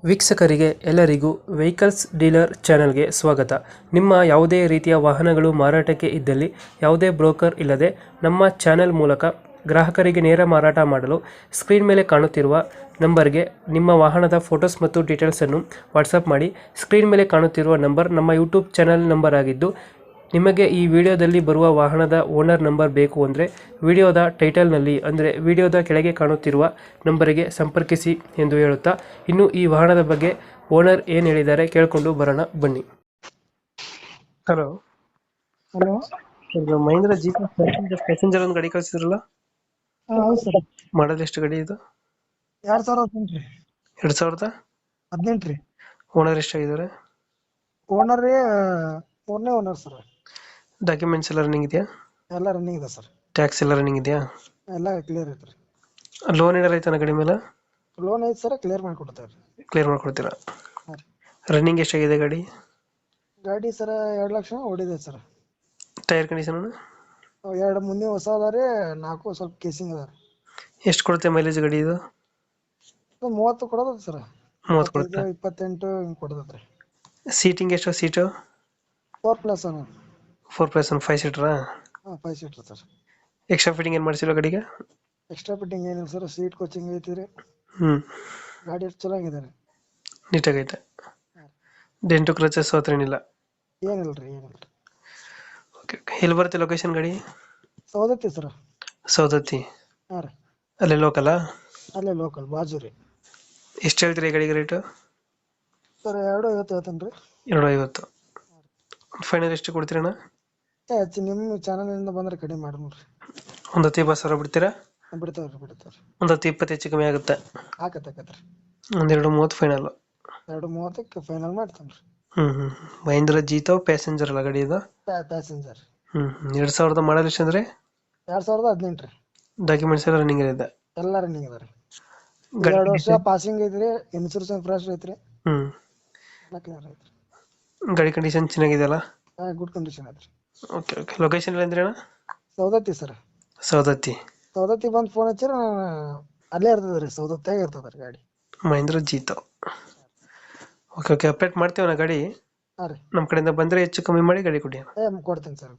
ವೀಕ್ಷಕರಿಗೆ ಎಲ್ಲರಿಗೂ vehicles dealer ಚಾನೆಲ್ಗೆ ಸ್ವಾಗತ. ನಿಮ್ಮ ಯಾವುದೇ ರೀತಿಯ ವಾಹನಗಳು ಮಾರಾಟಕ್ಕೆ ಇದ್ದಲ್ಲಿ ಯಾವುದೇ ಬ್ರೋಕರ್ ಇಲ್ಲದೆ ನಮ್ಮ ಚಾನೆಲ್ ಮೂಲಕ ಗ್ರಾಹಕರಿಗೆ ನೇರ ಮಾರಾಟ ಮಾಡಲು ಸ್ಕ್ರೀನ್ ಮೇಲೆ ಕಾಣುತ್ತಿರುವ ನಂಬರ್ಗೆ ನಿಮ್ಮ ವಾಹನದ ಫೋಟೋಸ್ ಮತ್ತು ಡೀಟೇಲ್ಸನ್ನು ವಾಟ್ಸಪ್ ಮಾಡಿ. ಸ್ಕ್ರೀನ್ ಮೇಲೆ ಕಾಣುತ್ತಿರುವ ನಂಬರ್ ನಮ್ಮ ಯೂಟ್ಯೂಬ್ ಚಾನೆಲ್ ನಂಬರ್ ಆಗಿದ್ದು, ನಿಮಗೆ ಈ ವಿಡಿಯೋದಲ್ಲಿ ಬರುವ ವಾಹನದ ಓನರ್ ನಂಬರ್ ಬೇಕು ಅಂದರೆ ವಿಡಿಯೋದ ಟೈಟಲ್ನಲ್ಲಿ ಅಂದರೆ ವಿಡಿಯೋದ ಕೆಳಗೆ ಕಾಣುತ್ತಿರುವ ನಂಬರಿಗೆ ಸಂಪರ್ಕಿಸಿ ಎಂದು ಹೇಳುತ್ತಾ, ಇನ್ನು ಈ ವಾಹನದ ಬಗ್ಗೆ ಓನರ್ ಏನು ಹೇಳಿದ್ದಾರೆ ಕೇಳಿಕೊಂಡು ಬರೋಣ ಬನ್ನಿ. Hello, hello. ಇದು ಮಹೇಂದ್ರ ಜೀಪ್ ಪ್ಯಾಸೆಂಜರ್ ಒಂದು ಗಾಡಿ ಕಳಿಸಿದ್ರಲ್ಲ, ಹೌದು ಸರ್. ಮಾಡಲ್ ಎಷ್ಟು ಗಾಡಿ ಇದು? 2018 ರೀ. 2018 ರೀ. ಓನರ್ ಎಷ್ಟಾಗಿದ್ದಾರೆ? ಓನರ್ ರೀ, ಮೂರನೇ ಓನರ್ ಸರ್. ಡಾಕ್ಯುಮೆಂಟ್ಸ್ ಎಲ್ಲ ರನ್ನಿಂಗ್ ಇದೆಯಾ? ಎಲ್ಲ ರನ್ನಿಂಗ್ ಇದೆ ಸರ್. ಟ್ಯಾಕ್ಸ್ ಎಲ್ಲ ರನ್ನಿಂಗ್ ಇದೆಯಾ? ಎಲ್ಲ ಕ್ಲಿಯರ್ ಐತ್ರಿ. ಲೋನ್ ಏನಾರ ಐತಾನ ಗಾಡಿ ಮೇಲೆ? ಲೋನ್ ಐತೆ ಸರ್, ಕ್ಲಿಯರ್ ಮಾಡಿಕೊಡ್ತೇವೆ ರೀ. ಕ್ಲಿಯರ್ ಮಾಡ್ಕೊಡ್ತೀರಾ? ಹಾಂ ರೀ. ರನ್ನಿಂಗ್ ಎಷ್ಟಾಗಿದೆ ಗಾಡಿ? ಗಾಡಿ ಸರ್ 2 ಲಕ್ಷ ಓಡಿದೆ ಸರ್. ಟೈರ್ ಕಂಡೀಷನ್ 2 ಮುಂದೆ ಹೊಸ ಅದ ರೀ, 4 ಸ್ವಲ್ಪ ಕೇಸಿಂಗ್ ಅದ ರೀ. ಎಷ್ಟು ಕೊಡುತ್ತೆ ಮೈಲೇಜ್ ಗಾಡಿ ಇದು? 30 ಕೊಡೋದ ಸರ್. 30 ಕೊಡುತ್ತೆ. 28 ಹಿಂಗೆ ಕೊಡೋದ್ರಿ. ಸೀಟಿಂಗ್ ಎಷ್ಟು ಸೀಟು? 4+1. 4+1 5 ಸೀಟರಾ? ಹಾಂ, 5 ಸೀಟ್ರ್ ಸರ್. ಎಕ್ಸ್ಟ್ರಾ ಫಿಟ್ಟಿಂಗ್ ಏನು ಮಾಡಿಸಿಲ್ಲ ಗಾಡಿಗೆ? ಎಕ್ಸ್ಟ್ರಾ ಫಿಟ್ಟಿಂಗ್ ಏನಿಲ್ಲ ಸರ್. ಸೀಟ್ ಕೋಚಿಂಗ್ ಐತಿ ರೀ. ಗಾಡಿ ಎಷ್ಟು ಚಲೋ ಆಗಿದೆ ರೀ. ನೀಟಾಗೈತೆ. ಡೆಂಟು ಕ್ರಚಸ್ ಹತ್ರ ಏನಿಲ್ಲ? ಏನಿಲ್ಲ ರೀ, ಏನಿಲ್ಲ ರೀ. Okay okay. ಎಲ್ಲಿ ಬರುತ್ತೆ ಲೊಕೇಶನ್ ಗಾಡಿ? ಸೌದತ್ತಿ ಸರ್. ಸೌದತ್ತಿ. ಹಾಂ ರೀ. ಅಲ್ಲೇ ಲೋಕಲಾ? ಅಲ್ಲೇ ಲೋಕಲ್ ಬಾಜು ರೀ. ಎಷ್ಟು ಹೇಳ್ತೀರಿ ಗಾಡಿಗೆ ರೇಟು? ಸರ್ 250 ಹೇಳ್ತೇನೆ ರೀ. 250. ಫೈನಲ್ ಎಷ್ಟು ಕೊಡ್ತೀರಣ್ಣ? ಹೆಚ್ಚು ನಿಮ್ಮ ಚಾನಲಿಂದ ಬಂದ್ರೆ ಕಡಿಮೆ ಮಾಡಿ ನೋಡ್ರಿ. ಒಂದು 10-20 ಬಿಡ್ತೀರಾ? ಬಿಡ್ತಾವ್ರಿ. ಒಂದು 10-20 ಹೆಚ್ಚು ಕಮ್ಮಿ ಆಗುತ್ತೆ? ಆಕತ್ರಿ. ಒಂದು 230 ಫೈನಲ್? 230ಕ್ಕೆ ಫೈನಲ್ ಮಾಡ್ತೇನೆ ರೀ. ಮಹೇಂದ್ರ ಜೀತೋ ಪ್ಯಾಸೆಂಜರ್ ಅಲ್ಲ ಗಾಡಿ ಇದು? ಪ್ಯಾಸೆಂಜರ್. 2000 ಮಾಡಲ್ ಎಷ್ಟು ಅಂದ್ರೆ? 2018 ರೀ. ಡಾಕ್ಯುಮೆಂಟ್ಸ್ ಎಲ್ಲ ರನ್ನಿಂಗ್ ಇದೆ? ಎಲ್ಲ ರನ್ನಿಂಗ್ ಅದ ರೀ. 2 ವರ್ಷ ಪಾಸಿಂಗ್ ಐತ್ರಿ. ಇನ್ಸೂರೆನ್ಸ್ ಫ್ರೆಶ್ ಐತ್ರಿ. ಎಲ್ಲ ಕ್ಲಿಯರ್ ಐತ್ರಿ. ಗಾಡಿ ಕಂಡೀಷನ್ ಚೆನ್ನಾಗಿದೆಯಲ್ಲ? ಗುಡ್ ಕಂಡೀಷನ್ ಐತ್ರಿ. Okay okay. ಲೊಕೇಶನ್ ಇಲ್ಲ ಅಂದ್ರೆ ಅಣ್ಣ? ಸೌದತ್ತಿ ಸರ್. ಸೌದತ್ತಿ ಬಂದು ಫೋನ್ ಹಚ್ಚಿರ ಅಲ್ಲೇ ಇರ್ತದೆ ರೀ. ಸೌದತ್ತಿಯಾಗ ಇರ್ತದೆ ರೀ ಗಾಡಿ. Mahindra Jeeto. Okay okay. Update ಮಾಡ್ತೀವಣ್ಣ ಗಾಡಿ. ಹಾಂ ರೀ. ನಮ್ಮ ಕಡೆಯಿಂದ ಬಂದರೆ ಹೆಚ್ಚು ಕಮ್ಮಿ ಮಾಡಿ ಗಾಡಿ ಕೊಡಿ. ಕೊಡ್ತೀನಿ ಸರ್.